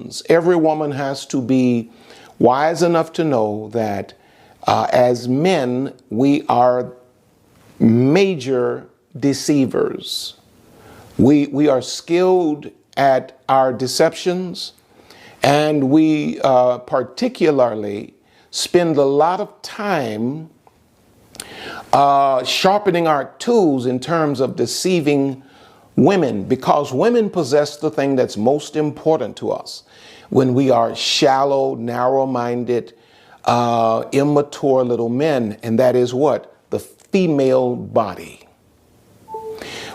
questions. Every woman has to be wise enough to know that as men, we are major deceivers. We are skilled at our deceptions, and we particularly spend a lot of time sharpening our tools in terms of deceiving women, because women possess the thing that's most important to us when we are shallow, narrow-minded, immature little men, and that is what? The female body.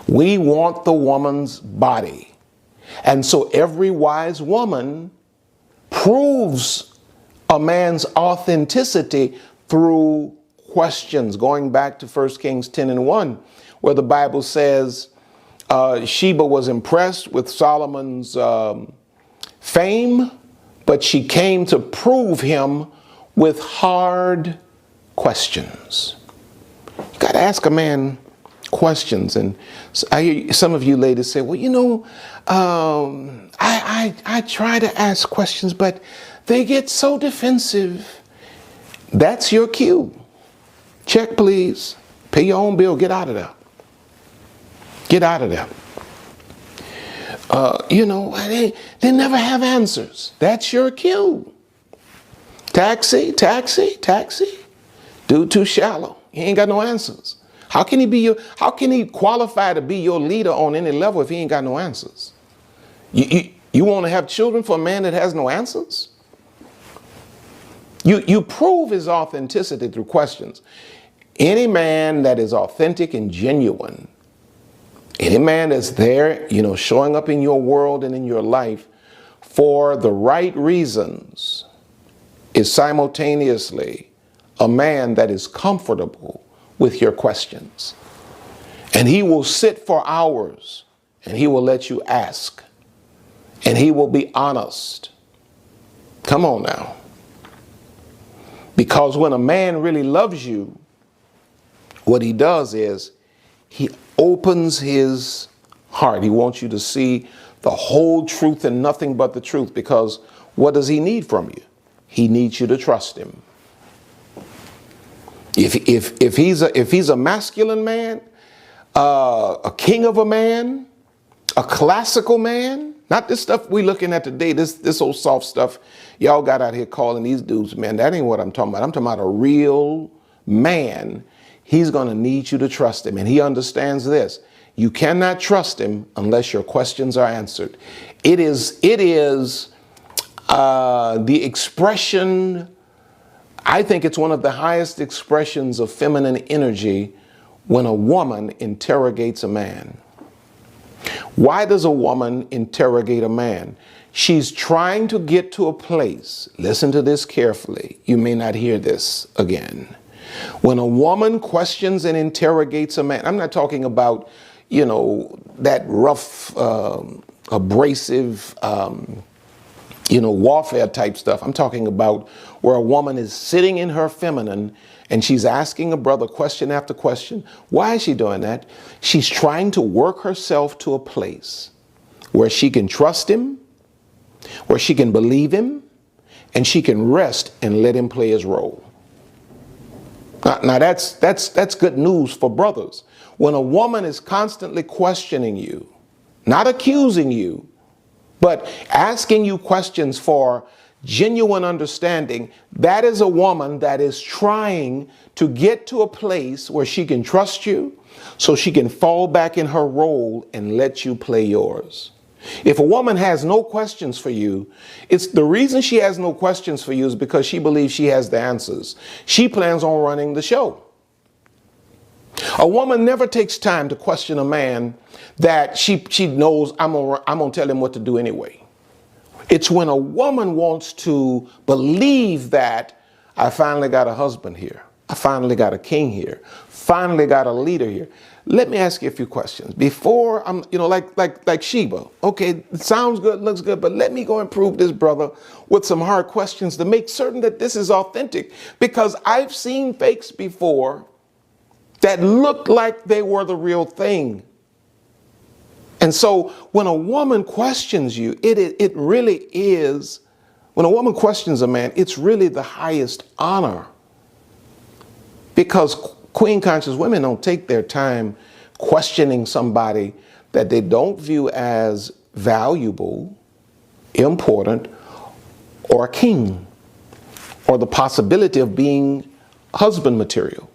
We want the woman's body. And so every wise woman proves a man's authenticity through questions, going back to 1 Kings 10:1, where the Bible says Sheba was impressed with Solomon's fame, but she came to prove him with hard questions. You got to ask a man questions. And I hear some of you ladies say, well, you know, I try to ask questions, but they get so defensive. That's your cue. Check, please. Pay your own bill. Get out of there. Get out of there. You know, they never have answers. That's your cue. Taxi, taxi, taxi. Dude too shallow. He ain't got no answers. How can he qualify to be your leader on any level if he ain't got no answers? You want to have children for a man that has no answers? You prove his authenticity through questions. Any man that is authentic and genuine, any man that's there, you know, showing up in your world and in your life for the right reasons, is simultaneously a man that is comfortable with your questions. And he will sit for hours and he will let you ask. And he will be honest. Come on now. Because when a man really loves you, what he does is he opens his heart. He wants you to see the whole truth and nothing but the truth. Because what does he need from you? He needs you to trust him. If he's a masculine man, a king of a man, a classical man, not this stuff we looking at today, this old soft stuff y'all got out here calling these dudes, man, that ain't what I'm talking about. I'm talking about a real man. He's going to need you to trust him. And he understands this. You cannot trust him unless your questions are answered. It is the expression, I think it's one of the highest expressions of feminine energy when a woman interrogates a man. Why does a woman interrogate a man? She's trying to get to a place. Listen to this carefully. You may not hear this again. When a woman questions and interrogates a man, I'm not talking about, you know, that rough, abrasive, warfare type stuff. I'm talking about where a woman is sitting in her feminine and she's asking a brother question after question. Why is she doing that? She's trying to work herself to a place where she can trust him, where she can believe him, and she can rest and let him play his role. Now that's good news for brothers. When a woman is constantly questioning you, not accusing you, but asking you questions for genuine understanding, that is a woman that is trying to get to a place where she can trust you so she can fall back in her role and let you play yours. If a woman has no questions for you, it's the reason she has no questions for you is because she believes she has the answers. She plans on running the show. A woman never takes time to question a man that she knows I'm gonna tell him what to do anyway. It's when a woman wants to believe that I finally got a husband here. I finally got a king here. Finally got a leader here. Let me ask you a few questions before I'm, like Sheba. Okay, it sounds good, looks good, but let me go and prove this brother with some hard questions to make certain that this is authentic, because I've seen fakes before that looked like they were the real thing. And so when a woman questions you, it really is, when a woman questions a man, it's really the highest honor. Because queen conscious women don't take their time questioning somebody that they don't view as valuable, important, or a king, or the possibility of being husband material.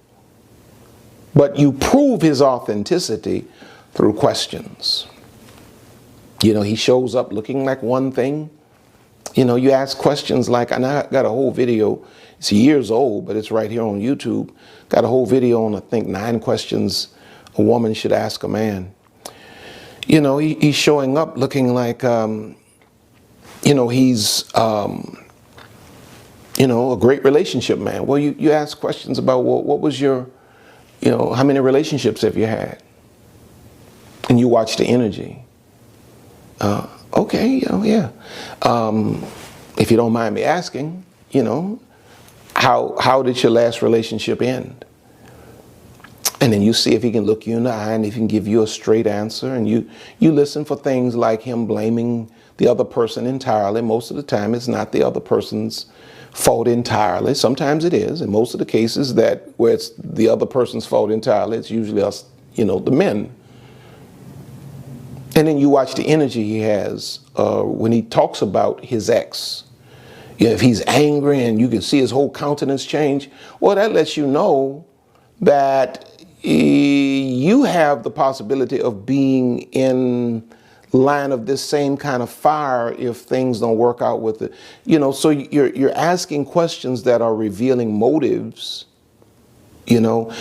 But you prove his authenticity through questions. You know, he shows up looking like one thing. You know, you ask questions like, and I got a whole video, it's years old, but it's right here on YouTube. Got a whole video on, I think, 9 questions a woman should ask a man. You know, he's showing up looking like, you know, he's, you know, a great relationship man. Well, you ask questions about, well, what was your, you know, how many relationships have you had? And you watch the energy. Okay, you know, yeah. If you don't mind me asking, you know, how did your last relationship end? And then you see if he can look you in the eye and if he can give you a straight answer. And you listen for things like him blaming the other person entirely. Most of the time, it's not the other person's fault entirely. Sometimes it is. In most of the cases where it's the other person's fault entirely, it's usually us, you know, the men. And then you watch the energy he has when he talks about his ex. You know, if he's angry and you can see his whole countenance change, well, that lets you know that you have the possibility of being in line of this same kind of fire if things don't work out with it. You know, so you're asking questions that are revealing motives, you know.